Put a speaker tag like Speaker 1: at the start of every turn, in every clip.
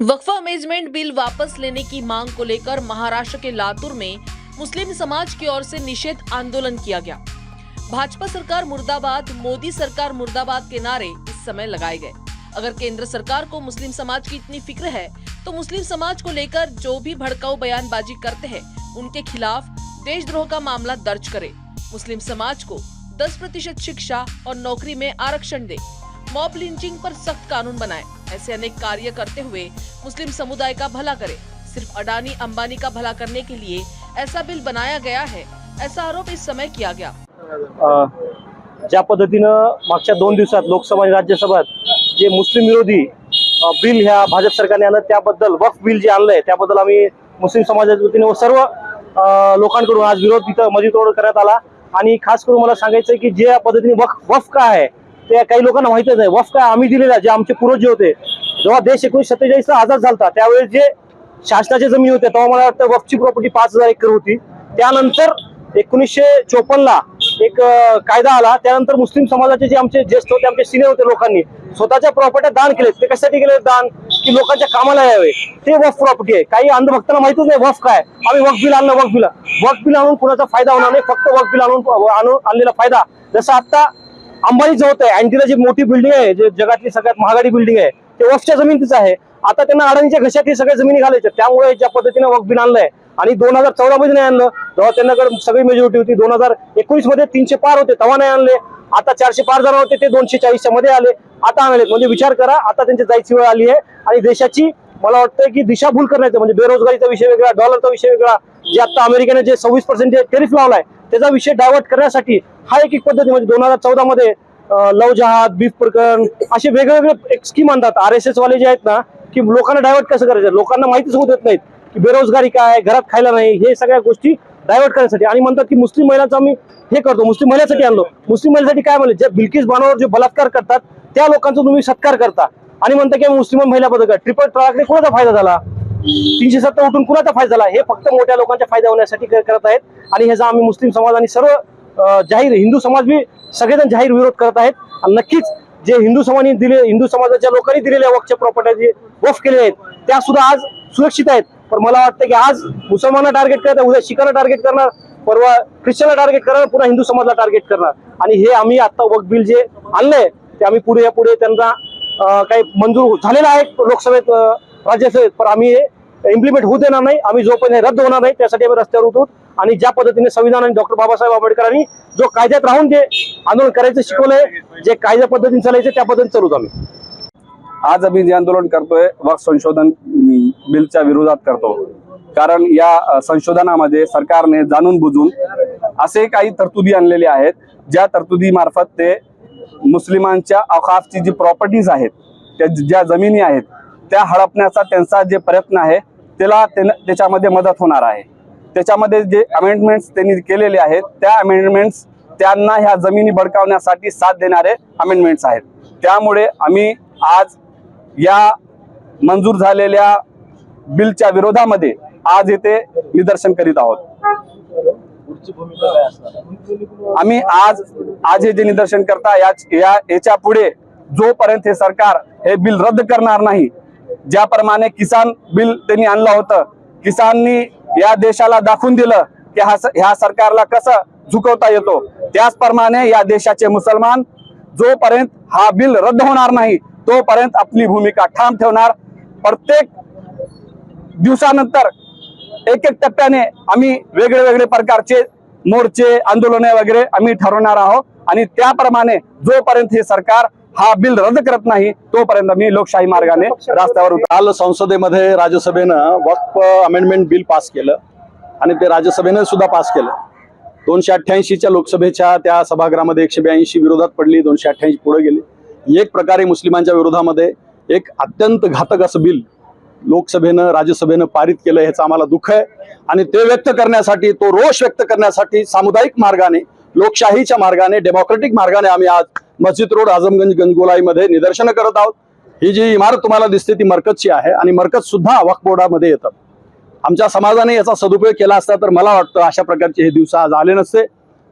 Speaker 1: वक्फ amendment bill वापस लेने की मांग को लेकर महाराष्ट्र के लातूर में मुस्लिम समाज की ओर से निषेध आंदोलन किया गया। भाजपा सरकार मुर्दाबाद, मोदी सरकार मुर्दाबाद के नारे इस समय लगाए गए। अगर केंद्र सरकार को मुस्लिम समाज की इतनी फिक्र है तो मुस्लिम समाज को लेकर जो भी भड़काऊ बयानबाजी करते हैं उनके खिलाफ देशद्रोह का मामला दर्ज करे। मुस्लिम समाज को 10% शिक्षा और नौकरी में आरक्षण दे, मॉब लिंचिंग पर सख्त कानून बनाए, ऐसे अनेक कार्य करते हुए मुस्लिम समुदाय का भला करे। सिर्फ अडानी अंबानी का भला करने के लिए ऐसा बिल बनाया गया है, ऐसा आरोप इस समय किया गया।
Speaker 2: ज्या पद्धतीनं मागच्या 2 दिवसात लोकसभा आणि राज्यसभेत जे मुस्लिम विरोधी बिल ह्या भाजप सरकारने आणलं त्याबद्दल, वक्फ बिल जे आणलंय त्याबद्दल आम्ही मुस्लिम समाजाच्या वतीने व सर्व लोकांकडून आज विरोध तिथं मस्जिद रोड करण्यात आला। आणि खास करून मला सांगायचं की जे पद्धतीने वक्फ काय आहे ते काही लोकांना माहितच नाही। वक्फ काय आम्ही दिलेला, जे आमचे पूर्वज होते जेव्हा देश 1947 ला आझाद झाला त्यावेळेस जे शासनाच्या जमिनी होत्या तेव्हा मला वाटतं वक्फची प्रॉपर्टी 5000 एकर होती। त्यानंतर 1954 ला एक कायदा आला, त्यानंतर मुस्लिम समाजाचे जे आमचे ज्येष्ठ होते, आमचे सिनियर होते, लोकांनी स्वतःच्या प्रॉपर्ट्या दान केले। ते कशासाठी केले दान? की लोकांच्या कामाला यावे। ते वक्फ प्रॉपर्टी आहे। काही अंधभक्तांना माहितच नाही वक्फ काय। आम्ही वक्फ बिल आणलं, वक्फ बिल आणून कुणाचा फायदा होणार नाही, फक्त वक्फ बिल आणून आणलेला फायदा। जसं आता अंबानीचं होत आहे, अँटीला जी मोठी बिल्डिंग आहे, जे जगातली सगळ्यात महागडी बिल्डिंग आहे, ते वक्फच्या जमिनीच आहे। आता त्यांना अडाणीच्या घशात हे सगळ्या जमिनी घालायच्या, त्यामुळे ज्या पद्धतीने वक्फ बिल आणलंय आणि 2014 मध्ये नाही आणलं तेव्हा त्यांच्याकडे सगळी मेजॉरिटी होती। 2019 मध्ये 300 पार होते तेव्हा नाही आणले, आता 400 पार जाणार होते ते 240 मध्ये आले, आता आणले। म्हणजे विचार करा, आता त्यांची जायची वेळ आली आहे आणि देशाची मला वाटतं की दिशाभूल करण्याचं, म्हणजे बेरोजगारीचा विषय वेगळा, डॉलरचा विषय वेगळा, जे आता अमेरिकेने जे 26% जे टेरिफ लावलाय त्याचा विषय डायव्हर्ट करण्यासाठी हा एक पद्धती। म्हणजे 2014 मध्ये लव जहाद, बीफ प्रकरण असे वेगवेगळे एक स्कीम आणतात RSS वाले जे आहेत ना, की लोकांना डायव्हर्ट कसं करायचं, लोकांना माहितीच होत नाहीत की बेरोजगारी काय, घरात खायला नाही, हे सगळ्या गोष्टी डायव्हर्ट करण्यासाठी। आणि म्हणतात की मुस्लिम महिलांचा आम्ही हे करतो, मुस्लिम महिलांसाठी आणलो। मुस्लिम महिलांसाठी काय म्हणले, जे बिल्किस बानोवर जे बलात्कार करतात त्या लोकांचा तुम्ही सत्कार करता आणि म्हणता की मुस्लिम महिलाबद्दल ट्रिपल तलाकने कुणाचा फायदा झाला, 370 उठून कुणाचा फायदा झाला? हे फक्त मोठ्या लोकांचा फायदा होण्यासाठी करत आहेत। आणि ह्याचा आम्ही मुस्लिम समाज आणि सर्व जाहीर हिंदू समाज बी सगळेजण जाहीर विरोध करत आहेत। आणि नक्कीच जे हिंदू समाजाच्या लोकांनी दिलेल्या वक्फच्या प्रॉपर्ट्या जे वक्फ केलेल्या आहेत त्या सुद्धा आज सुरक्षित आहेत। पण मला वाटतं की आज मुसलमानांना टार्गेट करतात, उद्या शिखांना टार्गेट करणार, परवा ख्रिश्चनला टार्गेट करणार, पुन्हा हिंदू समाजाला टार्गेट करणार। आणि हे आम्ही आता वक्फ बिल जे आणलंय ते आम्ही पुढे त्यांना काही मंजूर झालेला आहे लोकसभेत, राज्यसभेत, पण आम्ही हे इम्प्लिमेंट होऊ देणार नाही। आम्ही जोपर्यंत रद्द होणार नाही त्यासाठी आम्ही रस्त्यावर उतरू। आणि ज्या पद्धतीने संविधान आणि डॉक्टर बाबासाहेब आंबेडकरांनी जो कायद्यात राहून जे आंदोलन करायचं शिकवलंय, जे कायद्या पद्धतीने चालायचं त्या पद्धतीने चालू आम्ही।
Speaker 3: आज आम्ही जे आंदोलन करतोय वक्फ संशोधन बिलच्या विरोधात करतो, कारण या संशोधनामध्ये सरकारने जाणून बुजून असे काही तरतुदी आणलेले आहेत ज्या तरतुदी मार्फत ते मुस्लिमांच्या औकाफची जी प्रॉपर्टीज आहेत, त्या ज्या जमिनी आहेत त्या हडपण्याचा त्यांचा जे प्रयत्न आहे त्याच्यामध्ये मदत होणार आहे। त्याच्यामध्ये जे अमेंडमेंट्स त्यांनी केलेले आहेत त्या अमेंडमेंट्स त्यांना ह्या जमिनी बळकावण्यासाठी साथ देणारे अमेंडमेंट्स आहेत। त्यामुळे आम्ही आज या मंजूर झालेल्या बिलच्या विरोधामध्ये आज येथे निदर्शन करीत आहोत। आम्ही आज हे जे निदर्शन करता याच्या पुढे जोपर्यंत हे सरकार हे बिल रद्द करणार नाही, ज्याप्रमाणे किसान बिल त्यांनी आणलं होतं, किसाननी या देशाला दाखवून दिलं की ह्या सरकारला कसं झुकवता येतो, त्याचप्रमाणे या देशाचे मुसलमान जोपर्यंत हा बिल रद्द होणार नाही तोपर्यंत आपली भूमिका ठाम ठेवणार। प्रत्येक दिवसानंतर एक टप्प्याने आम्ही वेगळे प्रकारचे मोर्चे, आंदोलने वगैरे आम्ही ठरवणार आहोत। आणि त्याप्रमाणे जोपर्यंत हे सरकार हा बिल रद्द करत नाही तोपर्यंत आम्ही लोकशाही मार्गाने रस्त्यावर उतरू।
Speaker 2: काल संसदेमध्ये राज्यसभेनं वक्फ अमेंडमेंट बिल पास केलं आणि ते राज्यसभेनं सुद्धा पास केलं। 288च्या लोकसभेच्या त्या सभागृहामध्ये 182 विरोधात पडली, 288 पुढे गेली। एक प्रकारे मुस्लिमांच्या विरोधामध्ये एक अत्यंत घातक असं बिल लोकसभेनं राज्यसभेनं पारित केलं, ह्याचं आम्हाला दुःख आहे। आणि ते व्यक्त करण्यासाठी, तो रोष व्यक्त करण्यासाठी सामुदायिक मार्गाने, लोकशाहीच्या मार्गाने, डेमोक्रेटिक मार्गाने आम्ही आज मस्जिद रोड, आझमगंज, गंजगोलाईमध्ये निदर्शनं करत आहोत। ही जी इमारत तुम्हाला दिसते ती मरकजची आहे आणि मरकज सुद्धा वक्फ बोर्डामध्ये येतं। आमच्या समाजाने याचा सदुपयोग केला असता तर मला वाटतं अशा प्रकारचे हे दिवस आज आले नसते।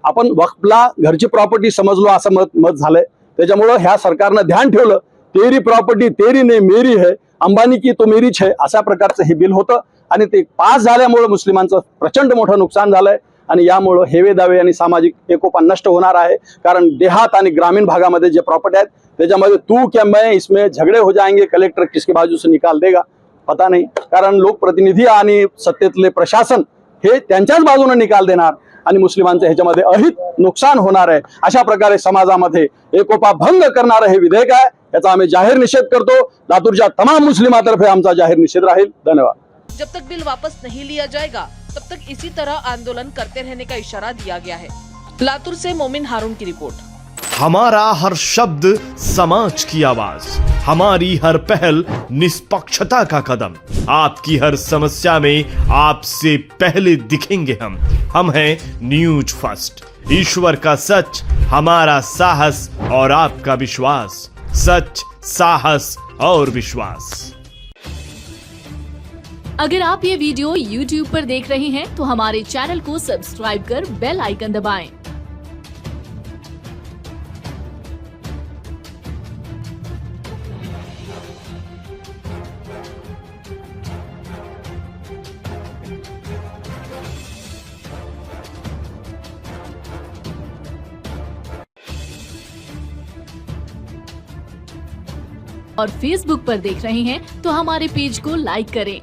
Speaker 2: आपण वक्फला घरची प्रॉपर्टी समजलो असं मत झालंय, त्याच्यामुळं ह्या सरकारनं ध्यान ठेवलं तेरी प्रॉपर्टी तेरी नहीं मेरी है,
Speaker 3: अंबानी की तो मेरीच आहे अशा प्रकारचं हे बिल होतं आणि ते पास झाल्यामुळे मुस्लिमांचं प्रचंड मोठं नुकसान झालंय आणि यामुळं हेवे दावे आणि सामाजिक एकोपा नष्ट होणार आहे। कारण देहात आणि ग्रामीण भागामध्ये जे प्रॉपर्टी आहेत त्याच्यामध्ये तू क्या मैं इसमें झगड़े हो जाएंगे, कलेक्टर किसके बाजू से निकाल देगा पता नाही। कारण लोकप्रतिनिधी आणि सत्तेतले प्रशासन हे त्यांच्याच बाजूने निकाल देणार आणि मुस्लिमांचं ह्याच्यामध्ये अहित नुकसान होणार आहे। अशा प्रकारे समाजामध्ये एकोपा भंग करणारं हे विधेयक आहे, याचा आम्ही जाहीर निषेध करतो। लातूरच्या तमाम मुस्लिमातर्फे आमचा जाहीर निषेध राहील। धन्यवाद।
Speaker 1: जब तक बिल वापस नहीं लिया जाएगा तब तक इसी तरह आंदोलन करते रहने का इशारा दिया गया है। लातूर से मोमिन हारून की रिपोर्ट।
Speaker 4: हमारा हर शब्द समाज की आवाज, हमारी हर पहल निष्पक्षता का कदम, आपकी हर समस्या में आपसे पहले दिखेंगे हम हैं न्यूज फर्स्ट। ईश्वर का सच, हमारा साहस और आपका विश्वास। सच, साहस और विश्वास।
Speaker 5: अगर आप ये वीडियो YouTube पर देख रहे हैं तो हमारे चैनल को सब्सक्राइब कर बेल आइकन दबाएं। और Facebook पर देख रहे हैं तो हमारे पेज को लाइक करें।